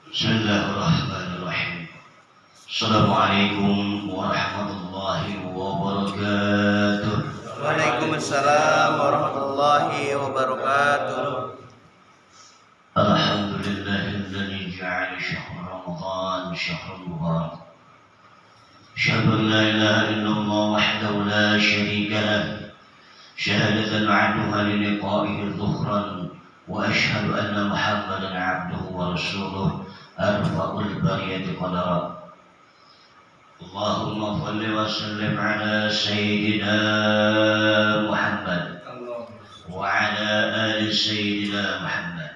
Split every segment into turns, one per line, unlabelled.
Bismillahirrahmanirrahim. Assalamualaikum warahmatullahi wabarakatuh.
Waalaikumsalam warahmatullahi wabarakatuh.
Alhamdulillahilladzi ja'ala syahr Ramadan syahrul mubarak. Asyhadu an la ilaha illallah wahdahu la syarika lah. Syahadatan 'abduha li liqa'ihi dhuhran wa asyhadu anna Muhammadan 'abduhu wa rasuluh arfa'ul bariyati qadara. Allahumma salli wa sallim ala sayyidina Muhammad wa ala ali sayyidina Muhammad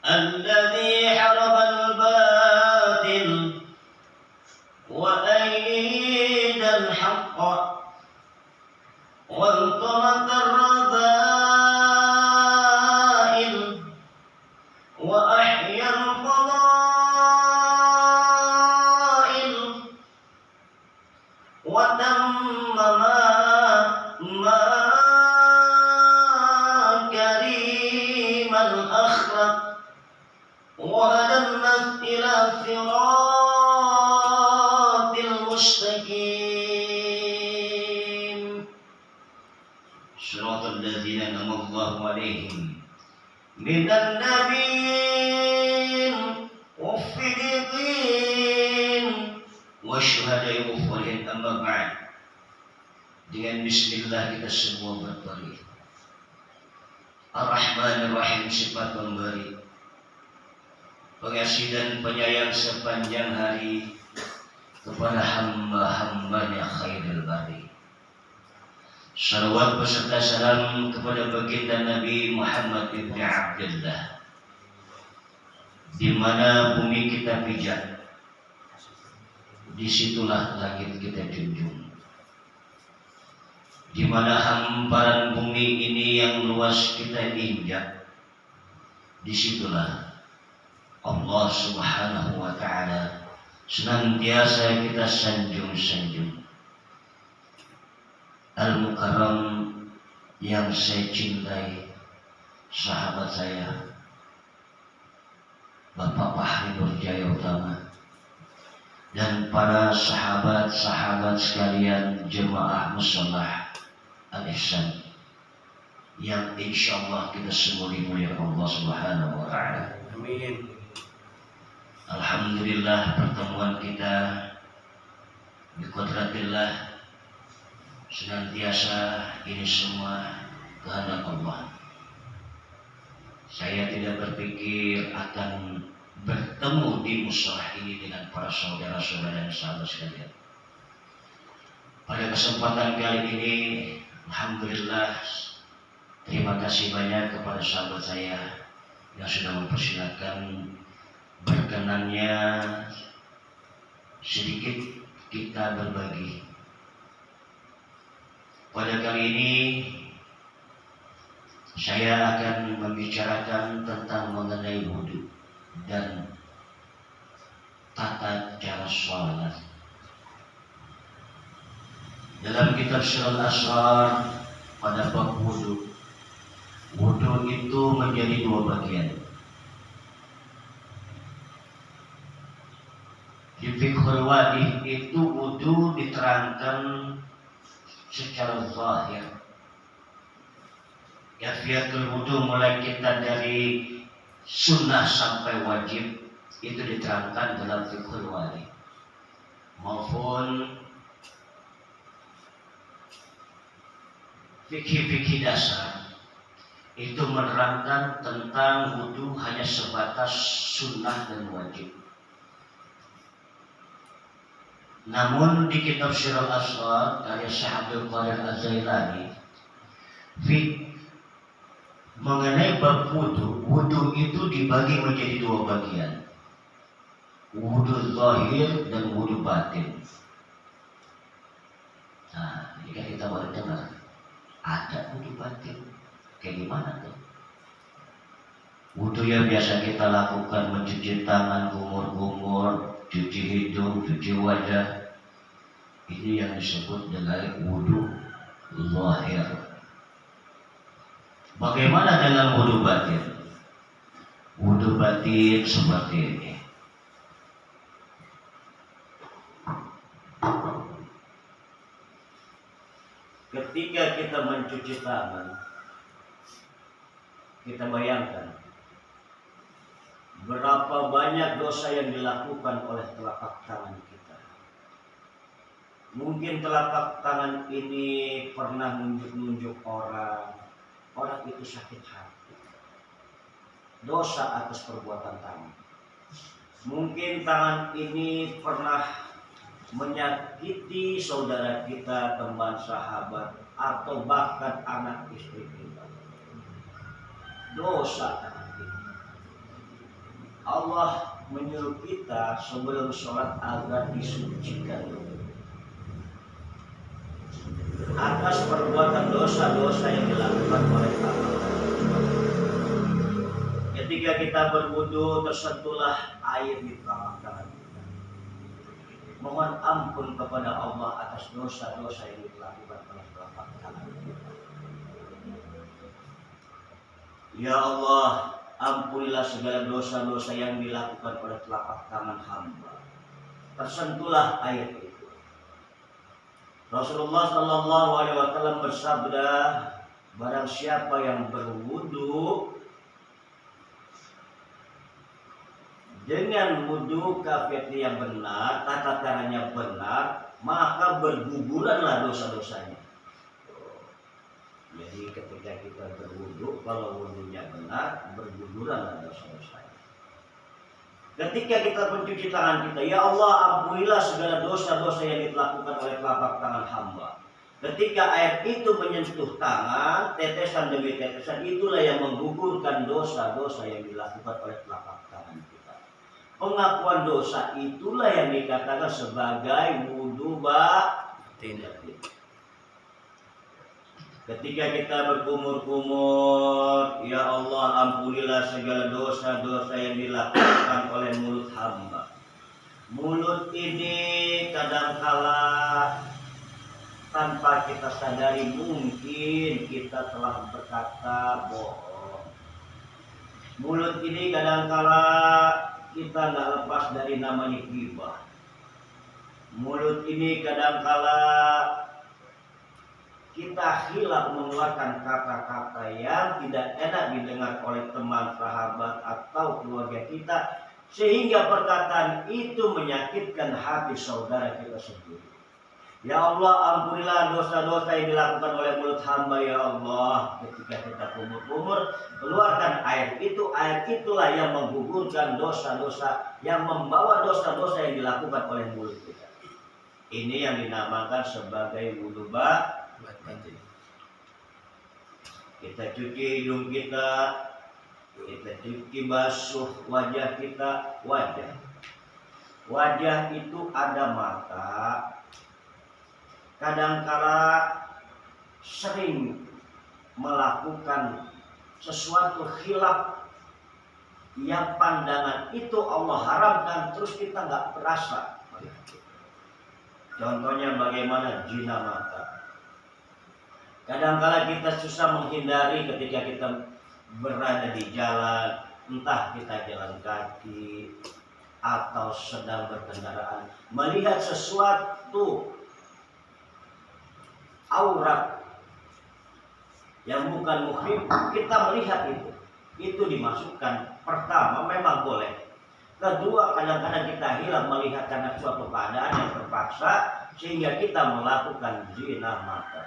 alladhi haraba al-batil wa ayyada al-haqqa wa anqadha ar-radha'il wa ahya al-fada'il wa tammama ma karim al-akhlaq wa hadana ila siratil mustaqim siratal ladzina an'ama Allahu 'alaihim minan nabiyyin wasiddiqin wasyuhada'i wassalihin. Amma ba'd. Dengan bismillah kita semua berdoa. Ar-Rahman Ar-Rahim, sifat pemberi, pengasih dan penyayang sepanjang hari kepada hamba-hambanya khairul bari. Salawat beserta salam kepada baginda Nabi Muhammad ibn Abdullah. Di mana bumi kita pijak, disitulah langit kita junjung. Di mana hamparan bumi ini yang luas kita injak, disitulah Allah Subhanahu wa ta'ala senantiasa kita sanjung-sanjung. Al-Mukarram yang saya cintai, sahabat saya Bapak Fahri Nurjaya Utama, dan para sahabat-sahabat sekalian jemaah musholah Al-Ihsan yang insyaallah kita semua dimuliakan Allah Subhanahu wa ta'ala.
Amin.
Alhamdulillah, pertemuan kita biqudratillah senantiasa ini semua kehendak Allah. Saya tidak berpikir akan bertemu di musholah ini dengan para saudara-saudara dan sahabat sekalian. Pada kesempatan kali ini, alhamdulillah, terima kasih banyak kepada sahabat saya yang sudah mempersilakan berkenannya sedikit kita berbagi. Pada kali ini saya akan membicarakan tentang mengenai wudu dan tata cara sholat. Dalam kitab Sirul Asrar pada bab wudu, wudu itu menjadi dua bagian. Di Fiqhul Wadih itu wudu diterangkan secara zahir. Yafiatul wudu mulai kita dari sunnah sampai wajib itu diterangkan dalam Fiqhul Wadih, maupun fikih-fikih dasar itu menerangkan tentang wudu hanya sebatas sunnah dan wajib. Namun di kitab Sirul Asrar karya Syekh Abdul Qadir Az-Zailani mengenai bab wudu, wudu itu dibagi menjadi dua bagian, wudu zahir dan wudu batin. Nah, jika kita baru dengar ada wudu batin, kayak gimana tuh? Wudu yang biasa kita lakukan mencuci tangan, kumur-kumur, cuci hidung, cuci wajah, ini yang disebut dengan wudu zahir. Bagaimana dengan wudu batin? Wudu batin seperti ini. Ketika kita mencuci tangan, kita bayangkan berapa banyak dosa yang dilakukan oleh telapak tangan kita. Mungkin telapak tangan ini pernah nunjuk-nunjuk orang itu sakit hati. Dosa atas perbuatan tangan. Mungkin tangan ini pernah menyakiti saudara kita, teman, sahabat, atau bahkan anak istri kita. Dosa tangan kita. Allah menyuruh kita sebelum sholat agar disucikan atas perbuatan dosa-dosa yang dilakukan oleh tangan. Ketika kita berwudu, tersentuhlah air di telapak tangan kita. Mohon ampun kepada Allah atas dosa-dosa yang dilakukan oleh telapak tangan kita. Ya Allah, ampunilah segala dosa-dosa yang dilakukan oleh telapak tangan hamba. Tersentuhlah air itu. Rasulullah Shallallahu Alaihi Wasallam bersabda, barang siapa yang berwudu dengan wudu kafiyat yang benar, tata caranya benar, maka berguguranlah dosa-dosanya. Jadi ketika kita berwudu, kalau wudunya benar, berguguranlah dosa-dosanya. Ketika kita mencuci tangan kita, ya Allah ampunilah segala dosa-dosa yang dilakukan oleh telapak tangan hamba. Ketika air itu menyentuh tangan, tetesan demi tetesan, itulah yang menggugurkan dosa-dosa yang dilakukan oleh telapak tangan kita. Pengakuan dosa itulah yang dikatakan sebagai wudu batin. Ketika kita berkumur-kumur, ya Allah ampunilah segala dosa-dosa yang dilakukan oleh mulut hamba. Mulut ini kadangkala tanpa kita sadari mungkin kita telah berkata bohong. Mulut ini kadangkala kita nggak lepas dari namanya ghibah. Mulut ini kadangkala kita hilaf mengeluarkan kata-kata yang tidak enak didengar oleh teman, sahabat, atau keluarga kita, sehingga perkataan itu menyakitkan hati saudara kita sendiri. Ya Allah ampunilah dosa-dosa yang dilakukan oleh mulut hamba, ya Allah. Ketika kita kumur-kumur, keluarkan air itulah yang menggugurkan dosa-dosa, yang membawa dosa-dosa yang dilakukan oleh mulut kita. Ini yang dinamakan sebagai wudu batin. Kita cuci hidung kita cuci basuh wajah kita. Wajah itu ada mata. Kadangkala sering melakukan sesuatu khilaf yang pandangan itu Allah haramkan, terus kita nggak perasa. Contohnya bagaimana zina mata. Kadang-kala kita susah menghindari ketika kita berada di jalan, entah kita jalan kaki atau sedang berkendaraan, melihat sesuatu aurat yang bukan muhrim, kita melihat itu dimasukkan. Pertama memang boleh. Kedua, kadang-kadang kita hilang melihat karena suatu keadaan yang terpaksa sehingga kita melakukan zina mata.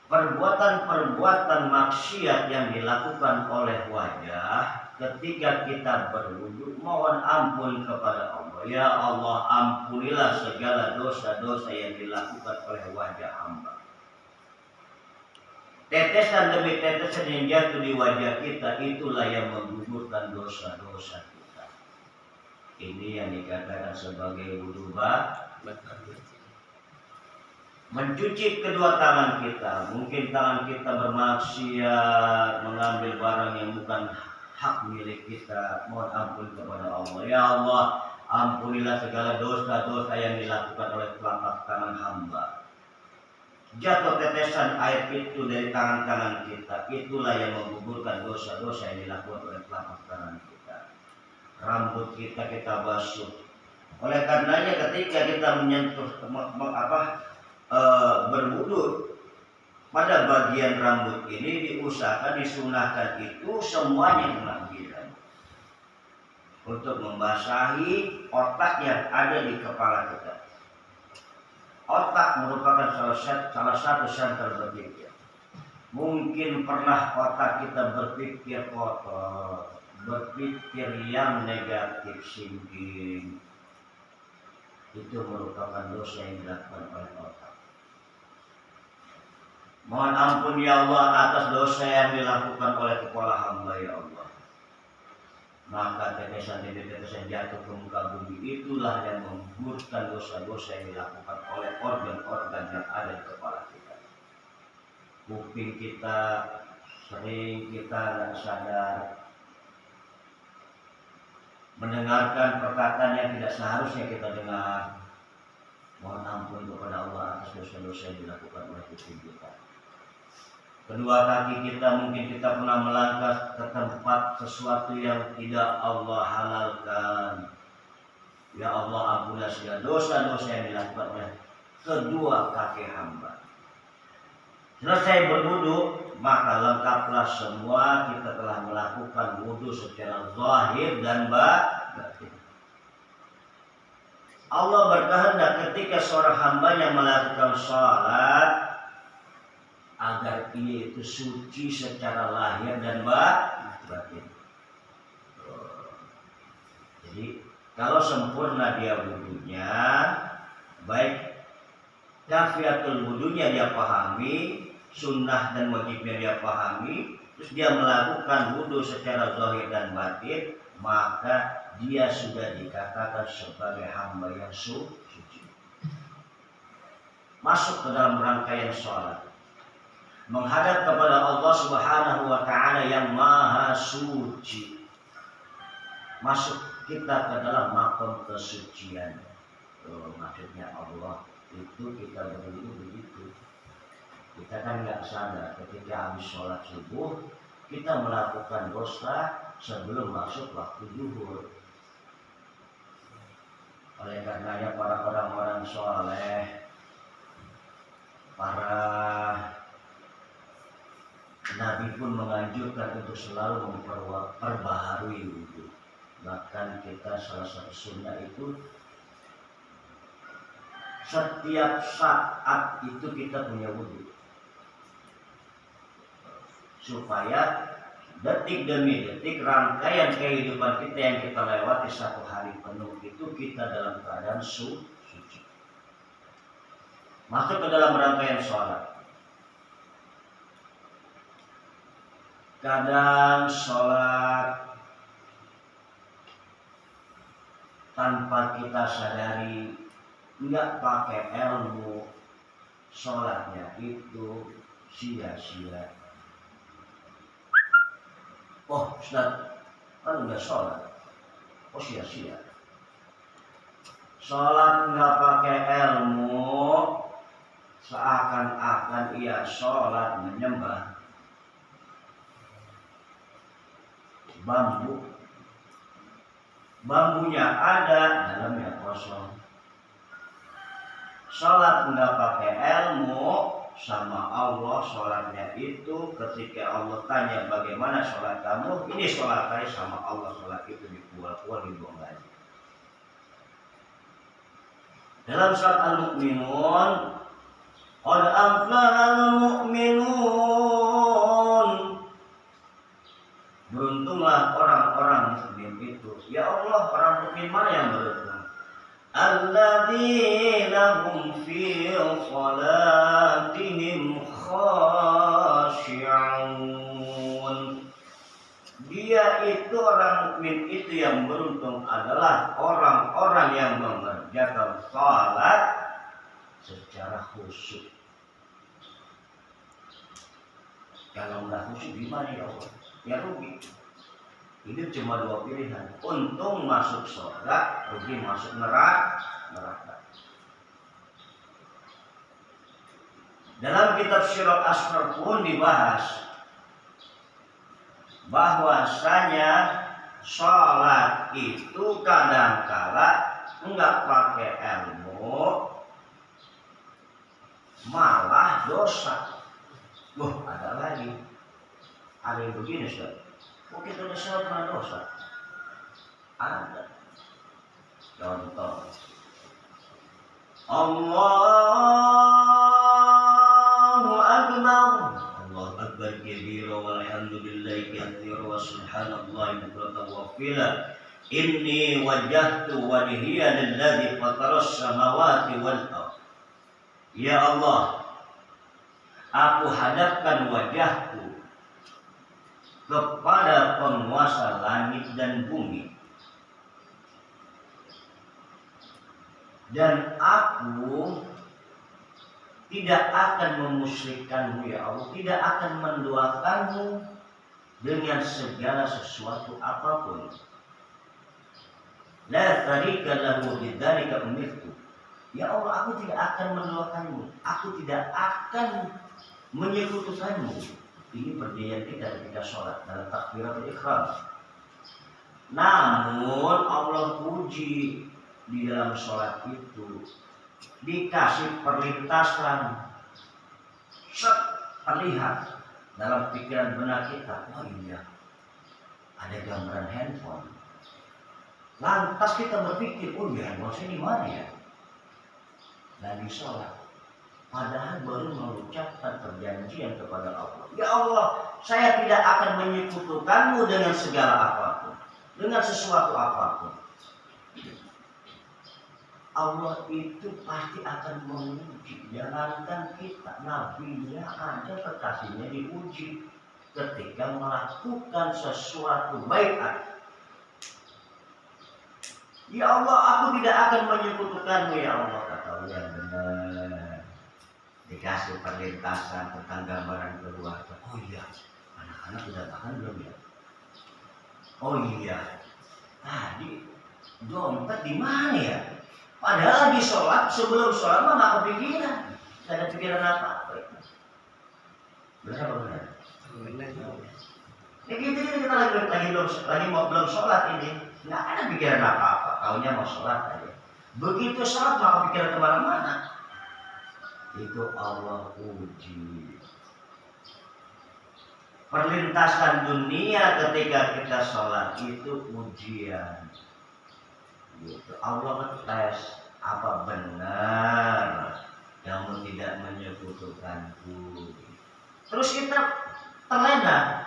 Perbuatan-perbuatan maksiat yang dilakukan oleh wajah ketika kita berwudu, mohon ampun kepada Allah. Ya Allah ampunilah segala dosa-dosa yang dilakukan oleh wajah hamba. Tetesan demi tetesan yang jatuh di wajah kita, itulah yang menggugurkan dosa-dosa kita. Ini yang dikatakan sebagai wudu batin. Mencuci kedua tangan kita, mungkin tangan kita bermaksiat, mengambil barang yang bukan hak milik kita, mohon ampun kepada Allah. Ya Allah, ampunilah segala dosa-dosa yang dilakukan oleh telapak tangan hamba. jatuh tetesan air itu dari tangan-tangan kita, itulah yang menggugurkan dosa-dosa yang dilakukan oleh telapak tangan kita. Rambut kita basuh. Oleh karenanya ketika kita menyentuh berwudu pada bagian rambut ini diusahakan disunahkan itu semuanya kena giran untuk membasahi otak yang ada di kepala kita. Otak merupakan salah satu senter berpikir. Mungkin pernah otak kita berpikir kotor, berpikir yang negatif thinking. Itu merupakan dosa yang dilakukan oleh otak. Mohon ampun ya Allah atas dosa yang dilakukan oleh kepala hamba ya Allah. Maka tetesan jatuh ke muka bumi itulah yang menggugurkan dosa-dosa yang dilakukan oleh organ-organ yang ada di kepala kita. Kuping kita sering kita tidak sadar mendengarkan perkataan yang tidak seharusnya kita dengar. Mohon ampun kepada Allah atas dosa-dosa yang dilakukan oleh kuping kita. Kedua kaki kita mungkin kita pernah melangkah ke tempat sesuatu yang tidak Allah halalkan. Ya Allah ampunilah segala dosa-dosa yang dilakukan oleh kedua kaki hamba. Selesai berwudu, maka lengkaplah semua kita telah melakukan wudu secara zahir dan batin. Allah berkehendak ketika seorang hamba yang melakukan salat agar ia itu suci secara lahir dan batin. Jadi kalau sempurna dia wudunya, baik kafiatul wudunya dia pahami, sunnah dan wajibnya dia pahami, terus dia melakukan wudu secara zahir dan batin, maka dia sudah dikatakan sebagai hamba yang suci. Masuk ke dalam rangkaian sholat, menghadap kepada Allah Subhanahu wa Ta'ala yang maha suci. Masuk kita ke dalam makom kesucian. Maksudnya Allah itu kita berwudu begitu. Kita kan nggak sadar ketika habis sholat subuh kita melakukan dosa sebelum masuk waktu zuhur. Oleh karenanya para orang-orang soleh, para Nabi pun menganjurkan untuk selalu memperbaharui wudu. Bahkan kita salah satu sunnah itu setiap saat itu kita punya wudu, supaya detik demi detik rangkaian kehidupan kita yang kita lewati satu hari penuh itu kita dalam keadaan suci. Masuk ke dalam rangkaian sholat. Kadang sholat tanpa kita sadari, nggak pakai ilmu, sholatnya itu sia-sia. Oh Ustaz, kan udah sholat, oh sia-sia. Sholat nggak pakai ilmu, seakan-akan ia sholat menyembah bambunya ada, dalamnya kosong. Sholat nggak pakai ilmu sama Allah, sholatnya itu ketika Allah tanya bagaimana sholat kamu, ini sholat saya sama Allah, sholat itu dibuang-buang, dibuang lagi. Dalam surat Al-Mu'minun, qad aflahal mu'minun, beruntunglah orang-orang mukmin itu. Ya Allah, orang mukmin mana yang beruntung? Alladzina hum fi salatihim khashi'un. Dia itu orang mukmin itu yang beruntung adalah orang-orang yang mengerjakan salat secara khusyuk. Kalau nggak khusyuk gimana ya Allah? Ya rugi. Ini cuma dua pilihan. Untung masuk surga, rugi masuk neraka. Dalam kitab Syirat Asrar pun dibahas bahwasanya sholat itu kadangkala enggak pakai ilmu malah dosa. Ada lagi. Ada yang begini, Ustaz. Kok kita udah sholat malah dosa? Ada. Contoh. Allahu Akbar. Allahu Akbar kabira walhamdulillahi katsira wa subhanallahi bukratan wa asila. Inni wajjahtu wajhiya lilladzi fataras samawati wal ardh. Ya Allah, aku hadapkan wajahku kepada penguasa langit dan bumi, dan aku tidak akan memusyrikkanmu ya Allah, tidak akan menduakanmu dengan segala sesuatu apapun. La syarika lahu bidzalika umirtu. Ya Allah, aku tidak akan menduakanmu, aku tidak akan menyekutukanmu. Ini perjanjian kita ketika sholat dalam takbiratul ihram. Namun Allah puji di dalam sholat itu dikasih perlintasan, terlihat dalam pikiran benak kita. Oh iya, ada gambaran handphone. Lantas kita berpikir, oh iya, handphone saya di mana ya? Lagi sholat, padahal baru mengucapkan perjanjian kepada Allah. Ya Allah, saya tidak akan menyekutukanmu dengan segala apapun, dengan sesuatu apapun. Allah itu pasti akan menguji. Jangankan kita, nabinya ada kekasihnya diuji ketika melakukan sesuatu baiat. Ya Allah, aku tidak akan menyekutukanmu ya Allah. Kata yang benar. Dikasih perlintasan tentang gambaran keluarga. Oh iya, anak-anak sudah makan belum ya? Oh iya, tadi dompet di mana ya? Padahal lagi sholat, sebelum sholat mah nggak kepikiran, nggak ada pikiran apa-apa. Benar apa benar?
Benar.
Ya gitu kita lagi belum sholat ini, nggak ada pikiran apa-apa. Taunya mau sholat aja. Begitu sholat maka pikiran kemana-mana. Itu Allah uji. Perlintasan dunia ketika kita sholat itu ujian. Gitu. Allah tes apa benar kamu tidak menyekutukanku. Terus kita terlena,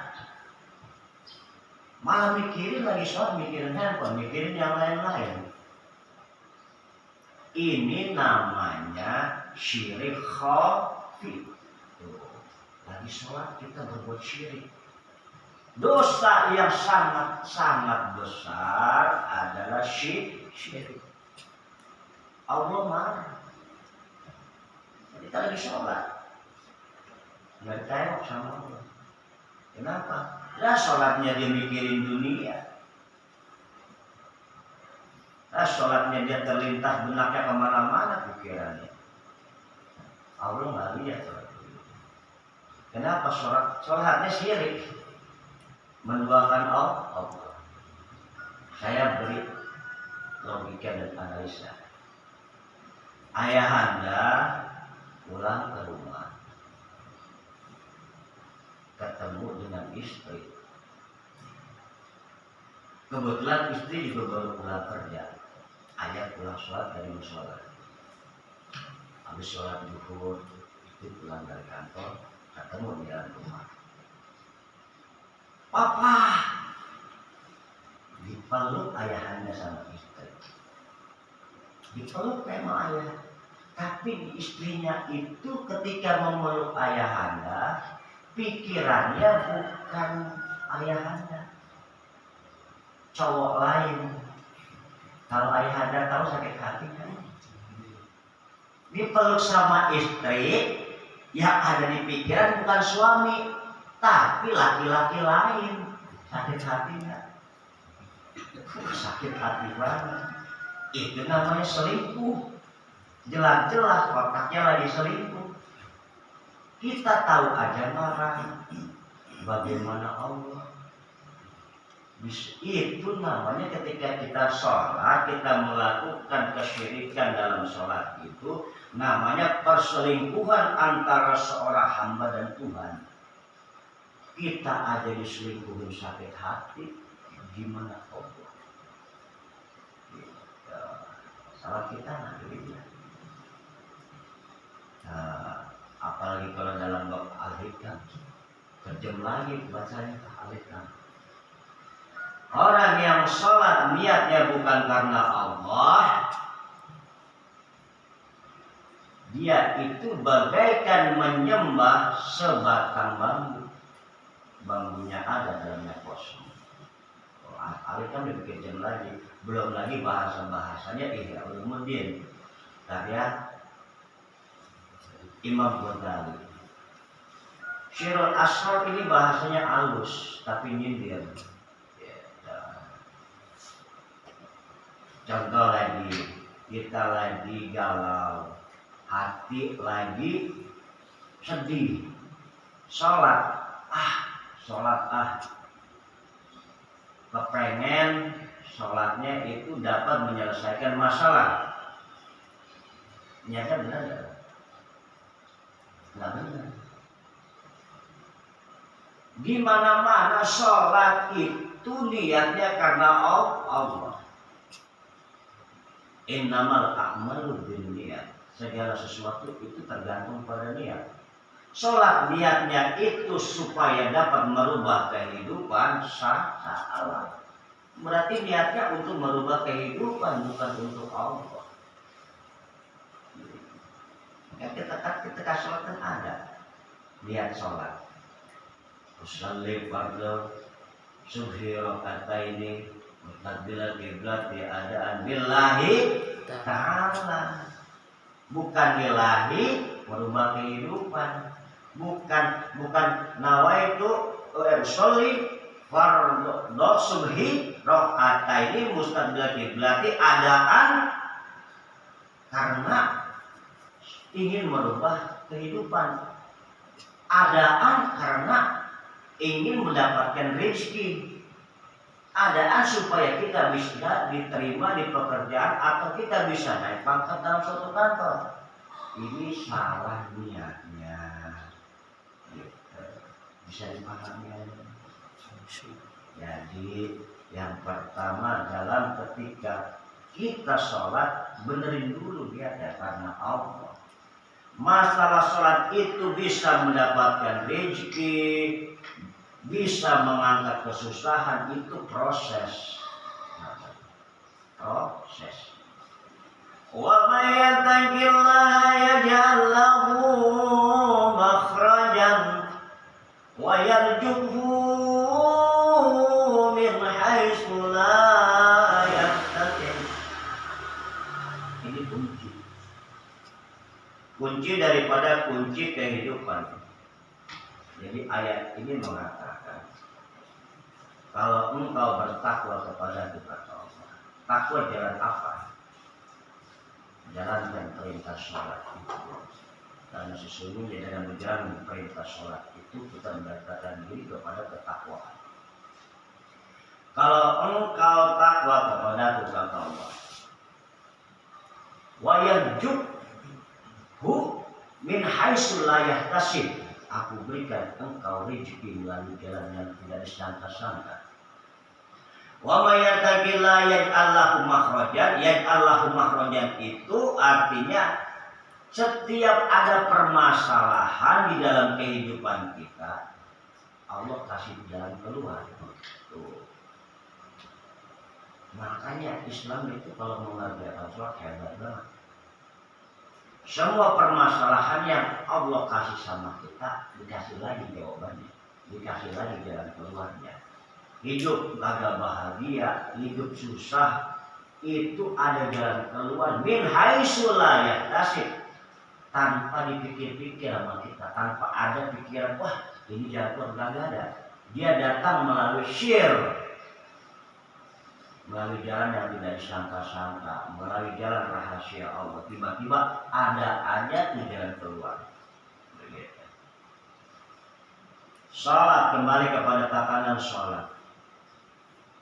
malah mikirin lagi sholat, mikirin handphone, mikirin yang lain-lain. Ini namanya syirik khafi. Lagi sholat kita berbuat syirik. Dosa yang sangat besar adalah syirik. Allah marah. Kita lagi sholat, nggak ditengok sama Allah. Kenapa? Lah sholatnya dia mikirin dunia. Lah sholatnya dia terlintas benaknya kemana-mana pikirannya. Allah nggak lihat sholat. Kenapa sholatnya syirik? Menduakan Allah. Saya beri logika dan analisa. Ayahanda pulang ke rumah, ketemu dengan istri. Kebetulan istri juga baru pulang kerja. Ayah pulang sholat dari mushola. Habis sholat zuhur, istri pulang dari kantor, ketemu di dalam rumah. Papa, dipeluk ayahanda sama istri. Dipeluk sama ayah. Tapi istrinya itu ketika memeluk ayahanda, pikirannya bukan ayahanda, cowok lain. Kalau ayahanda tahu sakit hati kan? Dipeluk sama istri, yang ada di pikiran bukan suami, tapi laki-laki lain. Sakit hati nggak? Sakit hati banget. Itu namanya selingkuh. Jelas-jelas otaknya lagi selingkuh. Kita tahu aja marah. Bagaimana Allah? Itu namanya ketika kita sholat, kita melakukan kesyirikan dalam sholat itu namanya perselingkuhan antara seorang hamba dan Tuhan. Kita aja diselingkuhin sakit hati, gimana Allah? Salah kita nanti. Apalagi kalau dalam bab al-hikam, kejam lagi bacanya al-hikam. Orang yang sholat niatnya bukan karena Allah, dia itu bagaikan menyembah sebatang bambu. Bambunya ada, dalamnya kosong. Ali kan lebih kejam lagi. Belum lagi bahasa-bahasanya Ihya Ulumuddin karya Imam Ghazali. Syirul Asrar ini bahasanya halus tapi nyindir. Contoh lagi, kita lagi galau, hati lagi sedih, sholat kepengen sholatnya itu dapat menyelesaikan masalah. Nyata benar nggak? Nggak benar. Di mana-mana sholat itu niatnya karena Allah. Innamal a'malu binniyat. Segala sesuatu itu tergantung pada niat. Sholat niatnya itu supaya dapat merubah kehidupan, salah. Berarti niatnya untuk merubah kehidupan, bukan untuk Allah. Ketika sholat kan ada niat sholat. Usalli fardhu subhi rakataini mustaqbilal qiblat bi adaan billahi ta'ala. Bukan lillahi merubah kehidupan. Bukan nawaitu usolli fardhu subhi rakataini mustaqbilal qiblati adaan karena ingin merubah kehidupan. Adaan karena ingin mendapatkan rezeki. Adaan supaya kita bisa diterima di pekerjaan atau kita bisa naik pangkat dalam suatu kantor. Ini salah niatnya. Bisa dipahami. Jadi yang pertama dalam ketika kita sholat, benerin dulu niatnya karena Allah. Masalah sholat itu bisa mendapatkan rezeki, bisa mengangkat kesusahan, itu proses. Wa may yattaqillaha yaj'al lahu makhrajan wa yarzuqhu min haitsu la yahtasib. Ini kunci daripada kunci kehidupan. Jadi ayat ini mengatakan kalau engkau bertakwa kepada Allah, takwa jalan apa? Jalankan perintah sholat itu. Karena sesungguhnya dalam menjalankan perintah sholat itu kita mendekatkan diri kepada ketakwaan. Kalau engkau takwa kepada Allah, wa yarzuqhu min haitsu la yahtasib, aku berikan engkau rezeki melalui jalan yang tidak disangka-sangka. Wa may yattaqillaha yaj'al lahu makhrajan. Yaj'al lahu makhrajan itu artinya setiap ada permasalahan di dalam kehidupan kita, Allah kasih jalan keluar. Tuh. Makanya Islam itu kalau mengerjakan sholat hebat banget. Semua permasalahan yang Allah kasih sama kita, dikasih lagi jawabannya, dikasih lagi jalan keluarnya. Hidup agak bahagia, hidup susah, itu ada jalan keluar. Min haitsu la yahtasib, tanpa dipikir-pikir sama kita, tanpa ada pikiran, wah ini jalan keluar, gak ada. Dia datang melalui syir, melalui jalan yang tidak disangka-sangka, melalui jalan rahasia Allah. Tiba-tiba ada aja di jalan keluar. Salat, kembali kepada tatanan salat.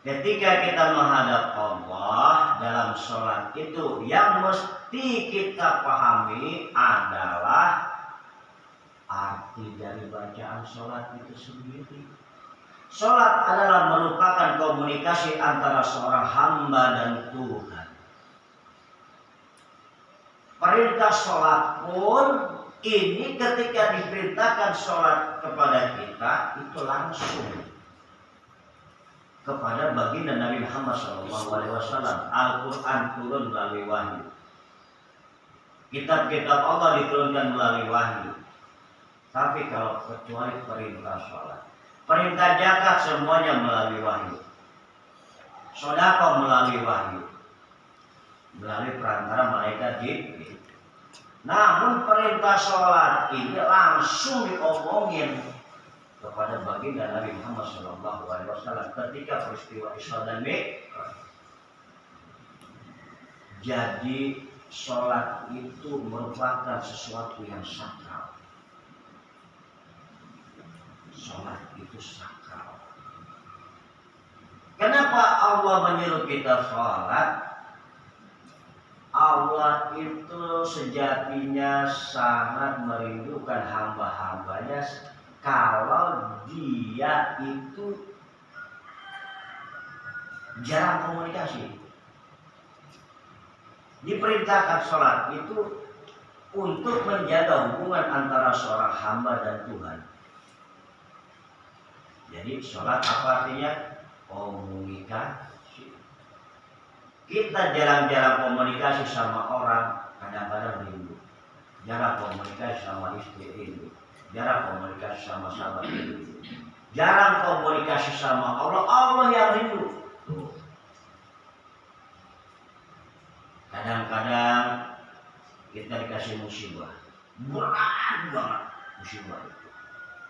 Ketika kita menghadap Allah dalam salat itu, yang mesti kita pahami adalah arti dari bacaan salat itu sendiri. Salat adalah merupakan komunikasi antara seorang hamba dan Tuhan. Perintah salat pun ini ketika diperintahkan salat kepada kita itu langsung kepada baginda Nabi Muhammad SAW. Al-Quran turun melalui wahyu. Kitab-kitab Allah diturunkan melalui wahyu. Tapi kalau kecuali perintah sholat, perintah zakat semuanya melalui wahyu. Sedekah melalui wahyu, melalui perantara malaikat Jibril. Namun perintah sholat ini langsung diomongin kepada baginda Nabi Muhammad SAW ketika peristiwa Isra dan Mi'raj. Jadi sholat itu merupakan sesuatu yang sakral. Sholat itu sakral. Kenapa Allah menyuruh kita sholat? Allah itu sejatinya sangat merindukan hamba-hambanya kalau dia itu jarang komunikasi. Diperintahkan sholat itu untuk menjaga hubungan antara seorang hamba dan Tuhan. Jadi sholat apa artinya? Komunikasi. Kita jarang-jarang komunikasi sama orang, kadang-kadang rindu. Jarang komunikasi sama istri, rindu. Jarang komunikasi sama sahabat, rindu. Jarang komunikasi sama Allah, Allah yang rindu. Kadang-kadang kita dikasih musibah, berat banget musibah itu.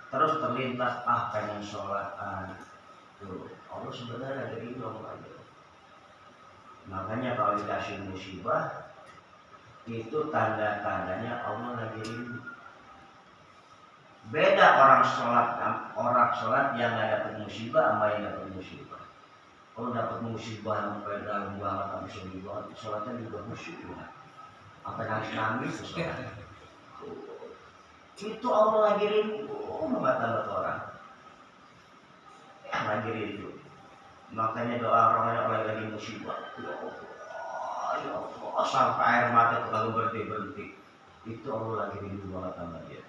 Terus terlintas pengen sholat. Tuh, Allah sebenarnya rindu sama kita. Makanya kalau dikasih musibah itu tanda-tandanya Allah lagi rindu. Beda orang sholat yang nggak dapat musibah sama yang dapat musibah. Kalau dapat musibah sampai dalam banget sampai sedih banget, sholatnya juga musibah. Sampai nangis sholat. Itu Allah lagi rindu, mengatakan orang. Yang lagi rindu. Makanya doa orang lagi musibah. Ya Allah, sampai air mata itu kalau berhenti. Itu Allah lagi rindu banget sama dia.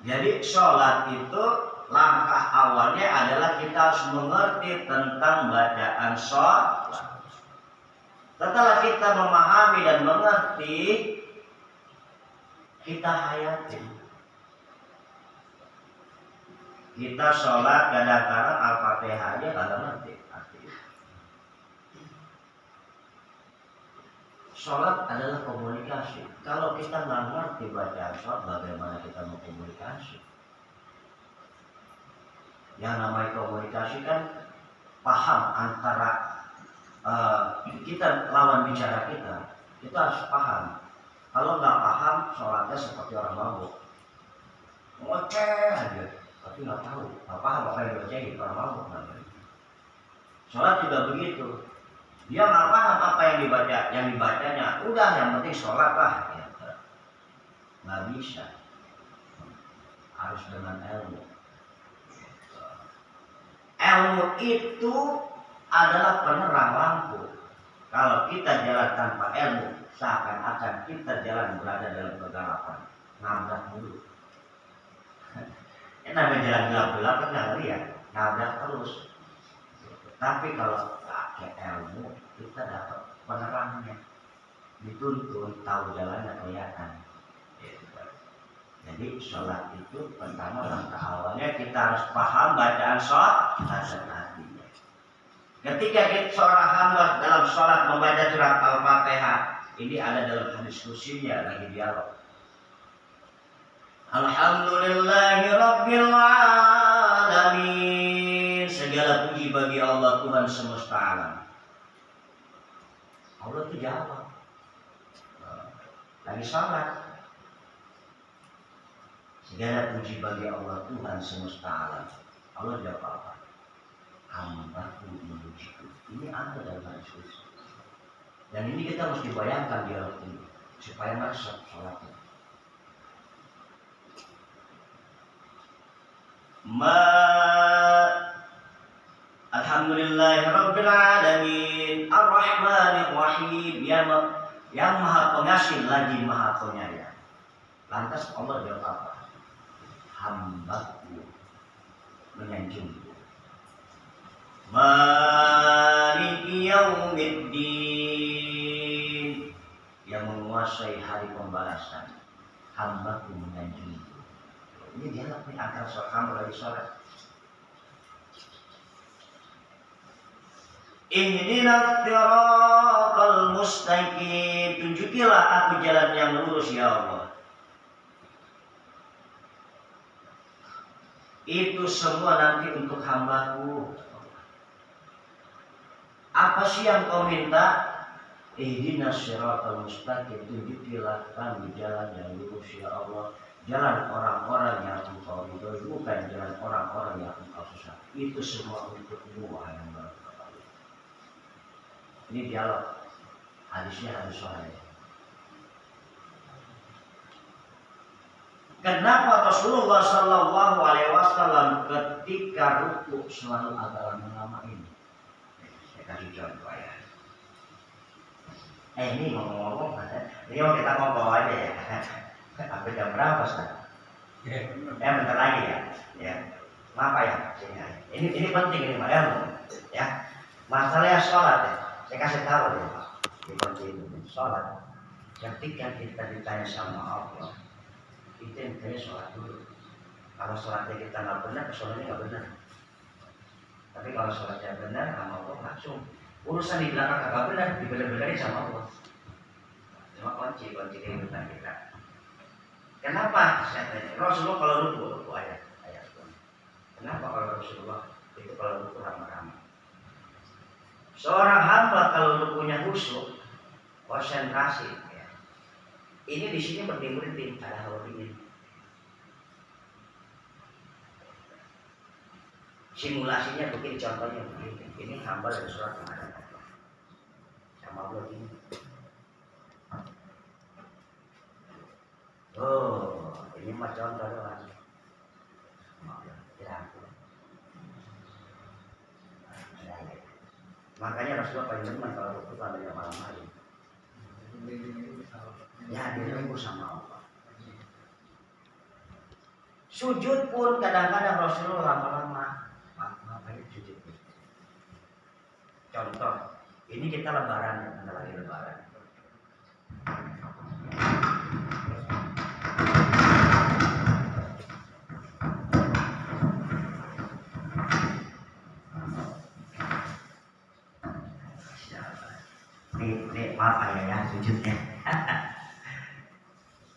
Jadi sholat itu langkah awalnya adalah kita harus mengerti tentang bacaan sholat. Setelah kita memahami dan mengerti, kita hayati. Kita sholat kadang-kadang Al-Fatihah aja kalau ngerti artinya. Sholat adalah komunikasi. Kalau kita nggak ngerti bacaan sholat, bagaimana kita mau komunikasi? Yang namanya komunikasi kan paham antara kita lawan bicara kita. Itu harus paham. Kalau nggak paham, sholatnya seperti orang mabuk. Ngoceh aja, tapi nggak tahu, nggak paham apa yang dibacain, orang mabuk namanya. Sholat juga begitu. Dia nggak paham apa yang dibacanya. Udah, yang penting sholat lah. Ya. Nggak bisa. Harus dengan ilmu. Ilmu itu adalah penerang lampu. Kalau kita jalan tanpa ilmu, seakan-akan kita jalan berada dalam kegelapan. Nabrak dulu. Namanya jalan gelap-gelap kan nggak lihat, nabrak terus. Tapi kalau pakai ilmu, kita dapat penerangnya. Dituntun, tahu jalannya kelihatan. Jadi sholat itu pertama langkah awalnya kita harus paham bacaan sholat dan artinya. Ketika seorang hamba dalam sholat membaca surat Al-Fatihah, ini ada dalam hadis kursinya lagi dialog. Alhamdulillahi Rabbil Alamin. Segala puji bagi Allah Tuhan semesta alam. Allah itu jawab. Lagi sholat. Segala puji bagi Allah Tuhan semesta alam. Allah tidak apa-apa. Hambaku memujiku. Ini ada dalam hadis Qudsi. Dan ini kita mesti bayangkan dialog ini supaya masuk sholatnya. Alhamdulillahirabbil alamin arrahmanir rahim yang maha pengasih lagi maha penyayang. Lantas Allah jawab apa? Hambaku menyanjungku. Maliki yaumiddin, yang menguasai hari pembalasan. Hambaku menyanjungku. Ini dialog nih antara seorang hamba lagi sholat. Ihdinas siratal mustaqim, tunjukilah aku jalan yang lurus ya Allah. Itu semua nanti untuk hambaku. Apa sih yang kau minta? Ihdinas siratal mustaqim, tunjukilah kami jalan yang lurus ya Allah. Jalan orang-orang yang engkau ridhoi, bukan jalan orang-orang yang engkau susah. Itu semua untukmu wahai hamba. Ini dialog. Hadisnya hadis sahih. Kenapa Rasulullah Shallallahu Alaihi Wasallam ketika rukuk selalu agak lama ini? Saya kasih contoh ya. Ini ngomong-ngomong, ini mau kita ngomong aja ya. Sampai jam berapa sekarang? Bentar lagi ya. Ya, maaf ya. Ini penting ini Pak ya. Masalahnya sholat ya. Saya kasih tahu ya Pak. Ini penting sholat. Ketika kita ditanya sama Allah, kita intinya sholat dulu. Kalau sholatnya kita nggak benar, sholatnya nggak benar. Tapi kalau sholatnya benar, sama Allah langsung urusan di belakang nggak benar, dibenar-benarin sama Allah. Cuma kunci kehidupan kita. Kenapa? Saya tanya, Rasulullah kalau ruku ayat. Kenapa kalau Rasulullah itu kalau ruku ramah-ramah? Seorang hamba kalau rukunya khusyuk, konsentrasi. Ya. Ini di sini berdiri ada hawa dingin. Simulasinya begini, contohnya begini. Ini hamba dari surat kemarin. Sama Allah ini. Oh, ini mah contoh doang. Makanya Rasulullah paling demen kalau itu pada malam hari. Ya, direngku sama Allah. Sujud pun kadang-kadang Rasulullah lama-lama. Ngapain sujud? Contoh, ini kita lebaran, bentar lagi lebaran. Maaf ya sujudnya.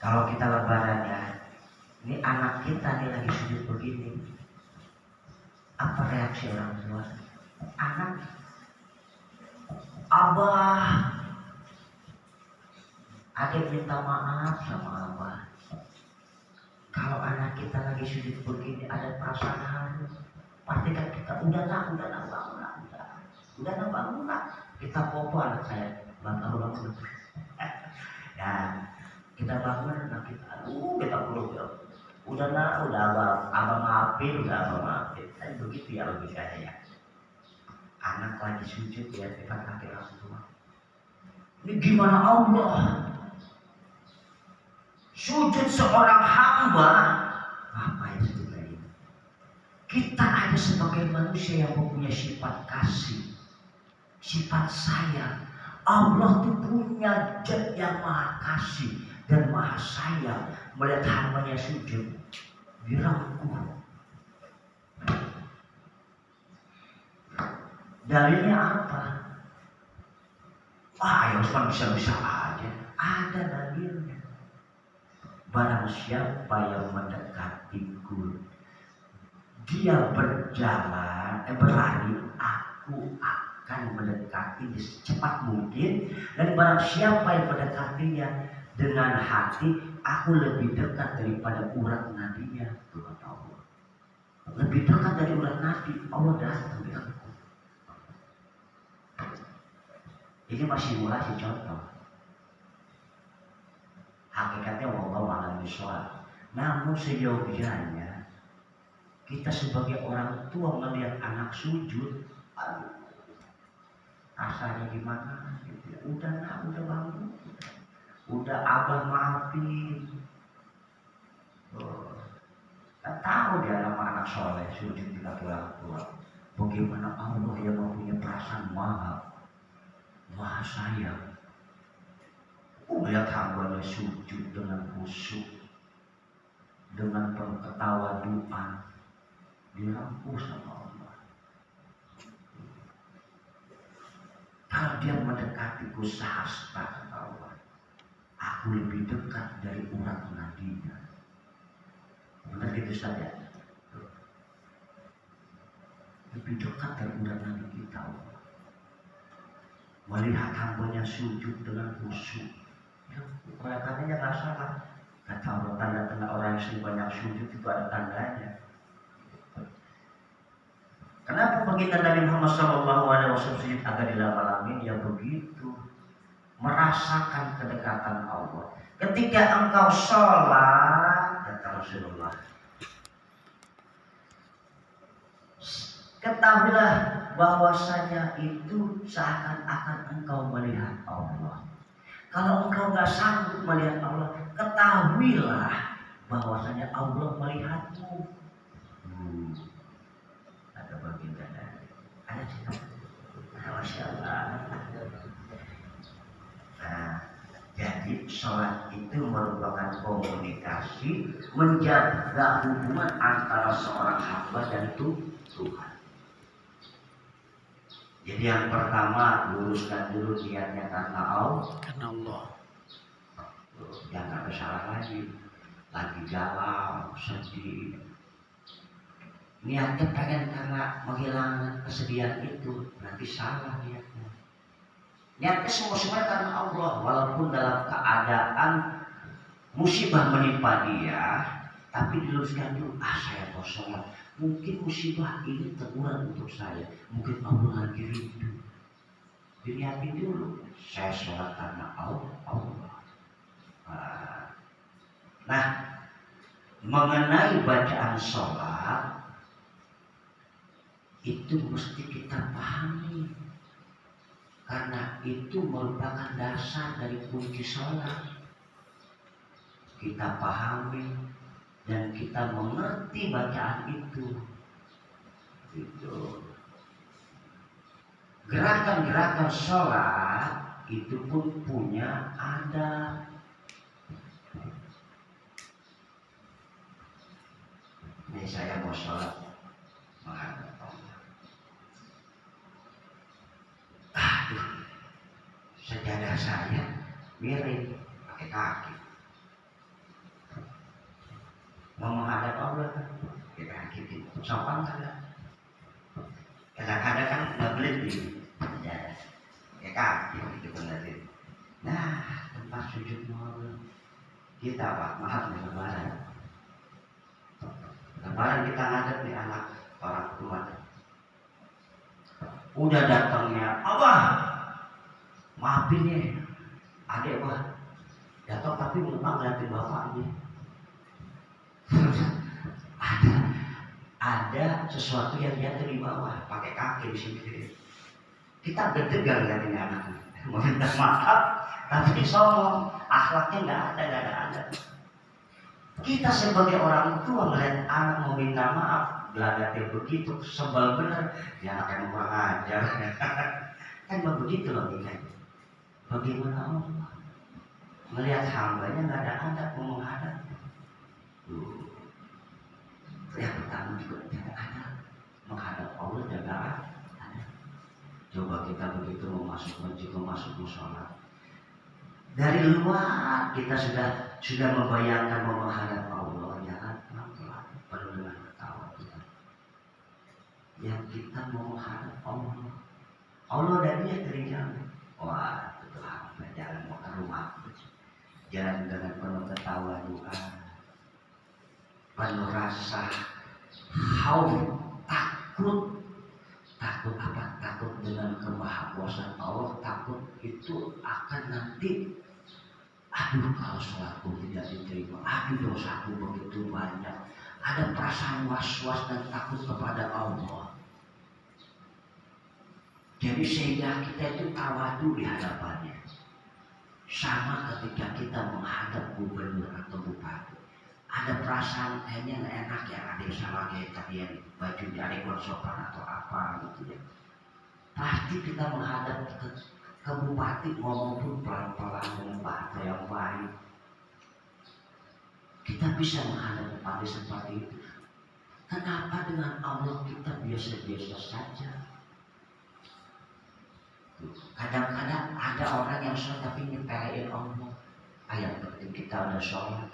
Kalau kita lebaran ya, ini anak kita nih lagi sujud begini, apa reaksi orang tua? Anak, abah, adik minta maaf sama abah. Kalau anak kita lagi sujud begini ada perasaan haru, pasti kan kita udah bangun, kita popo anak saya. Bangun. Dan kita bangun, kita peluk ya. Udah abang maafin. Kan begitu ya logikanya ya. Anak lagi sujud ya depan kaki orang tua. Ini gimana Allah? Sujud seorang hamba, apa itu tadi? Kita ada sebagai manusia yang mempunyai sifat kasih, sifat sayang. Allah itu punya zat yang maha kasih dan maha sayang. Melihat hambanya sujud, dirangkul. Dalilnya apa? Ya Usman bisa-bisa aja. Ada dalilnya. Barang siapa yang mendekatiku, dia berlari, aku akan mendekati secepat mungkin, dan barang siapa yang mendekatinya Dengan hati aku lebih dekat daripada urat nadinya, Tuhan Allah. Lebih dekat dari urat nadi, Allah datang di aku. Ini masih simulasi contoh. Hakikatnya wallahu a'lam bishawab. Namun seyogianya kita sebagai orang tua melihat anak sujud, aduh, rasanya gimana? Udah bangun, udah abah maafin. Kan tahu dia nama anak soleh sujud di kaki orang tua. Bagaimana Allah yang mempunyai perasaan maha sayang. Melihat hambanya sujud dengan khusyuk, dengan penuh ketawaduan, dirangkul sama Allah. Kalau dia mendekatiku sehasta, kata Allah, aku lebih dekat dari urat nadinya. Benar gitu saja. Lebih dekat dari urat nadi kita, Allah. Melihat hambanya sujud dengan khusyuk. Kelihatannya nggak salah. Kata Allah, tanda-tanda orang yang sering banyak sujud itu ada tandanya. Kenapa baginda Nabi Muhammad SAW sujud agak dilama-lamin? Ya begitu, merasakan kedekatan Allah. Ketika engkau sholat, kata Rasulullah, ketahuilah bahwasanya itu seakan-akan engkau melihat Allah. Kalau engkau nggak sanggup melihat Allah, ketahuilah bahwasanya Allah melihatmu. Ada baginda Nabi, ada cerita, Masya Allah. Nah, jadi sholat itu merupakan komunikasi, menjaga hubungan antara seorang hamba dan Tuhan. Jadi yang pertama, luruskan dulu niatnya karena Allah. Jangan bersalah lagi galau, sedih. Niatnya pengen karena menghilangkan kesedihan itu, nanti salah niatnya. Niatnya semua karena Allah, walaupun dalam keadaan musibah menimpa dia, tapi diluruskan dulu. Saya mau sholat. Mungkin musibah ini teguran untuk saya. Mungkin Allah lagi rindu. Diniatin dulu. Saya sholat karena Allah. Nah, mengenai bacaan sholat itu mesti kita pahami. Karena itu merupakan dasar dari kunci sholat. Kita pahami dan kita mengerti bacaan itu. Gerakan-gerakan sholat itu pun punya adab. Ini saya mau sholat menghadap Allah. Aduh, sejadah saya miring pakai kaki. Mau menghadap Allah kan, kita kaki sopan kan? Kadang-kadang kan nggak boleh di sejadah, pakai kaki gitu kan tadi. Nah, tempat sujud Allah kita Pak, maaf nih Lebaran kita ngadep nih anak orang tua. Udah datangnya, Abah, maafin ya, adek Pak, datang tapi muka ngeliatin bapaknya. ada sesuatu yang jatuh di bawah, pakai kaki di sini. Kita berdegar ngeliatin anaknya, mau minta maaf, tapi sombong, akhlaknya nggak ada. Kita sebagai orang tua melihat anak mau minta maaf, gelagatnya begitu, sebel bener, dia anak yang kurang ajar. Kan begitu logikanya. Bagaimana Allah melihat hambanya nggak ada adab mau menghadap. Yang pertama juga jaga adab, menghadap Allah jaga adab. Coba kita begitu mau masuk masjid, mau masuk musola. Dari luar kita sudah membayangkan mau menghadap Allah, ya pelan-pelan, penuh dengan ketawa kita. Yang kita mau menghadap Allah dan dia dari jauh. Wah, itu hamba jalan mau ke rumah. jalan dengan penuh ketawa doa, penuh rasa haus, takut apa? Takut dengan kemahakuasaan Allah, takut itu akan nanti, aduh kalau sholatku tidak diterima, aduh dosaku begitu banyak. Ada perasaan was-was dan takut kepada Allah. Jadi sehingga kita itu tawadu di hadapannya. Sama ketika kita menghadap gubernur atau bupati, ada perasaan kayaknya nggak enak ya, ada yang sama kayak tadi yang baju dari sopan atau apa gitu ya. Pasti kita menghadap ke bupati ngomong pun pelan-pelan dengan bahasa yang baik. Kita bisa menghadap bupati seperti itu. Kenapa dengan Allah kita biasa-biasa saja? Kadang-kadang ada orang yang sholat tapi nyepelein Allah. Yang penting kita udah sholat.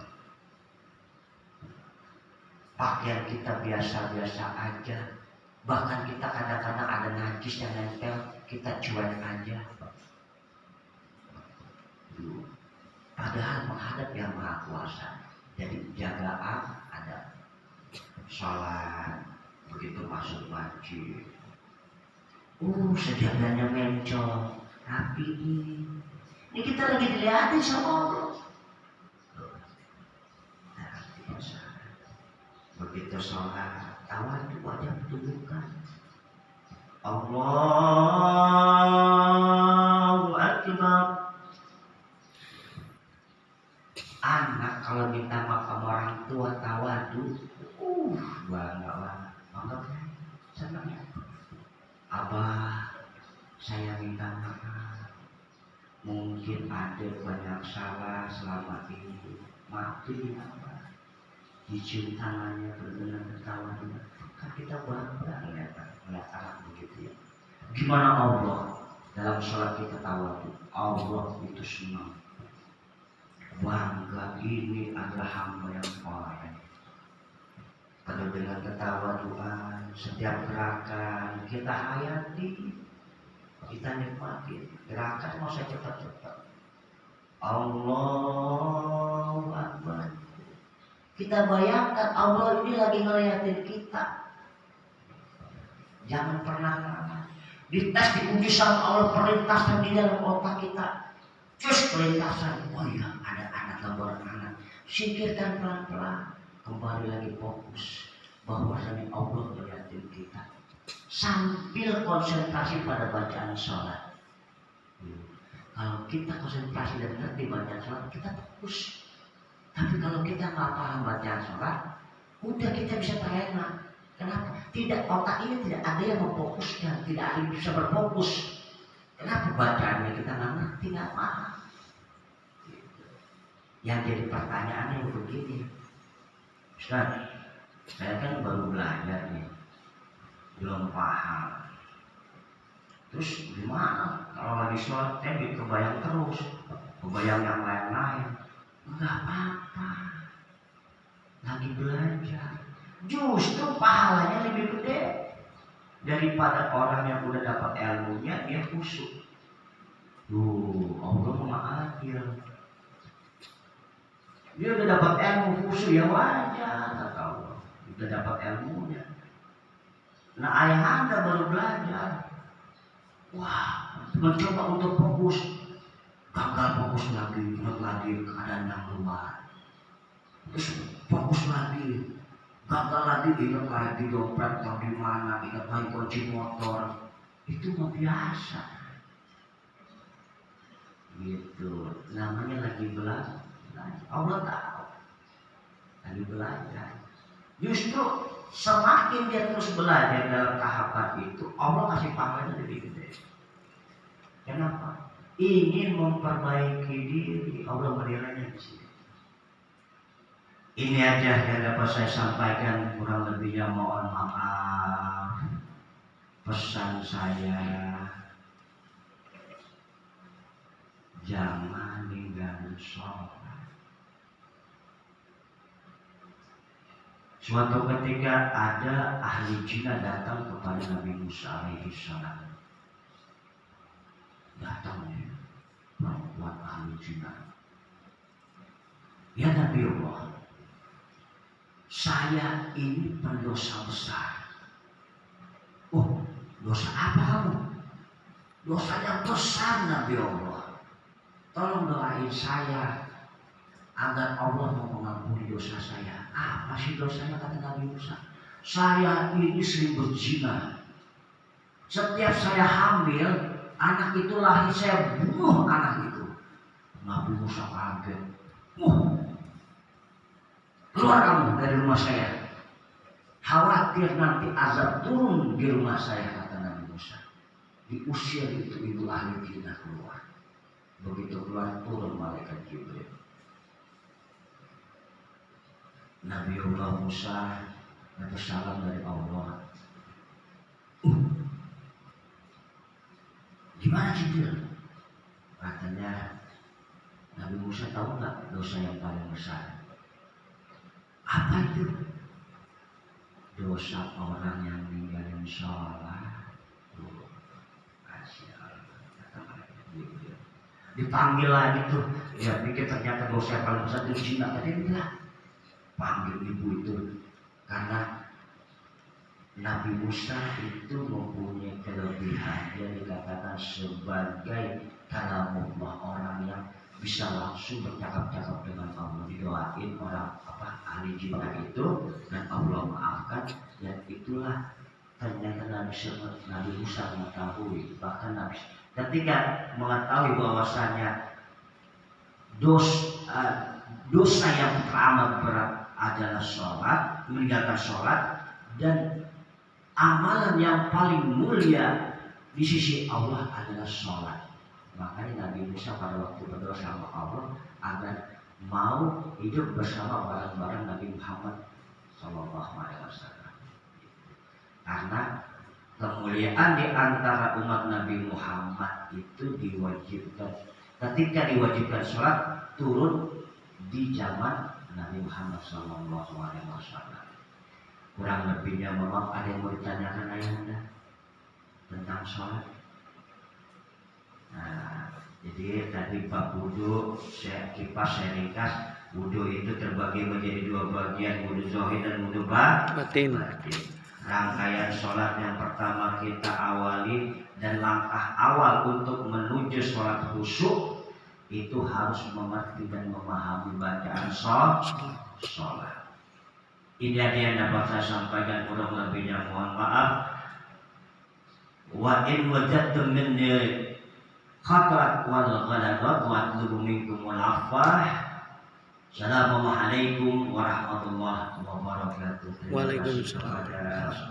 Pakaian kita biasa-biasa aja. Bahkan kita kadang-kadang ada najis yang nempel, kita cuek aja. Padahal menghadap yang Maha Kuasa. Jadi jagaan ada sholat, begitu masuk masjid. Sejadahnya mencol, rapi ini kita lagi dilihatin sama Allah. Begitu sholat, tawadu wajah tunjukkan. Allahu Akbar. Anak kalau minta maaf orang tua tawadu, bangga banget, senang ya. Abah, saya minta maaf. Mungkin ada banyak salah selama ini. Maafin Abah. Dicium tangannya berdenang ketawa dengan. Kan kita bangga melihat anak begitu ya. Gimana Allah dalam sholat kita tawadu? Allah itu senang. Bangga, ini adalah hamba yang soleh. Penuh dengan ketawaduan, setiap gerakan kita hayati, kita nikmati. Gerakan mau saya cepat-cepat. Allahu Akbar. Kita bayangkan Allah ini lagi ngeliatin kita. Jangan pernah dites, diuji sama Allah, perlintasan di dalam otak kita. Terus perlintasan, oh iya ada anak, gambaran anak. Singkirkan pelan-pelan. Kembali lagi fokus bahwasanya Allah melihatin kita sambil konsentrasi pada bacaan sholat. Kalau kita konsentrasi dan ngerti bacaan sholat, kita fokus. Tapi kalau kita nggak paham bacaan sholat, udah kita bisa terlena. Kenapa? Tidak, otak ini tidak ada yang memfokuskan, tidak ada yang bisa berfokus. Kenapa? Bacaannya kita nggak ngerti, nggak paham. Yang jadi pertanyaannya begini, Ustaz, saya kan baru belajar nih, belum paham. Terus gimana? Kalau lagi sholat, kebayang terus, kebayang yang lain-lain. Enggak apa-apa, lagi belajar. Justru pahalanya lebih gede daripada orang yang udah dapat ilmunya dia khusyuk. Allah mengadil. Dia udah dapat ilmu khusyuk ya wajar, kata Allah. Udah dapat ilmunya. Nah ayah anda baru belajar. Wah, mencoba untuk fokus. Gagal fokus lagi, ingat lagi keadaan yang luar. Terus fokus lagi. Gagal lagi, ingat lagi dompet atau di mana, ingat lagi kunci motor. Itu mah biasa. Gitu. Namanya lagi belajar. Allah tahu. Lagi belajar. Justru semakin dia terus belajar dalam tahapan itu, Allah kasih pahalanya lebih gede. Kenapa? Ingin memperbaiki diri, Allah menilainya di sini. Ini aja yang dapat saya sampaikan, kurang lebihnya mohon maaf. Pesan saya, jangan ninggalin sholat. Suatu ketika ada ahli jina datang kepada Nabi Musa alaihi salam. Datang ya, perempuan ahli jina. Ya Nabi Allah, saya ini pendosa besar. Oh, dosa apa kamu? Dosa yang besar Nabi Allah. Tolong doain saya agar Allah mau mengampuni dosa saya. Apa sih dosanya, kata Nabi Musa? Saya ini sering berzina. Setiap saya hamil, anak itu lahir, saya bunuh anak itu. Nabi Musa kaget. Keluar kamu dari rumah saya. Khawatir nanti azab turun di rumah saya, kata Nabi Musa. Diusir itu ibu ahli jinah keluar. Begitu keluar, turun malaikat Jibril. Nabi Allah Musa dapat salam dari Allah. Gimana Jibril? Katanya, Nabi Musa tahu nggak dosa yang paling besar? Apa itu? Dosa orang yang ninggalin sholat. Dipanggil lagi tuh, ya pikir ternyata dosa yang paling besar itu zina. Tadi bilang, panggil ibu itu karena Nabi Musa itu mempunyai kelebihan yang dikatakan sebagai kalamullah, orang yang bisa langsung bercakap-cakap dengan Allah. Didoain orang ahli jinnah itu dan Allah maafkan, dan itulah ternyata Nabi Musa mengetahui. Bahkan Nabi ketika mengetahui bahwasanya dosa yang teramat berat adalah sholat, meninggalkan sholat, dan amalan yang paling mulia di sisi Allah adalah sholat. Makanya Nabi Musa pada waktu berdoa sama Allah agar mau hidup bersama bareng-bareng Nabi Muhammad SAW. Karena kemuliaan di antara umat Nabi Muhammad itu diwajibkan. Ketika diwajibkan sholat turun di zaman Nabi Muhammad SAW. Kurang lebihnya mohon ada yang mau ditanyakan ayahanda tentang sholat. Nah, jadi tadi bab wudu saya ringkas. Wudu itu terbagi menjadi dua bagian, wudu zahir dan wudu batin. Rangkaian sholat yang pertama kita awali, dan langkah awal untuk menuju sholat khusyuk itu harus mengerti dan memahami bacaan sholat. Ini yang dapat saya sampaikan, kurang lebihnya mohon maaf. Wa in wajadtum minni khatrat wal ghalabat wa atlubu minkumul afwah. Assalamualaikum warahmatullahi wabarakatuh.
Waalaikumsalam.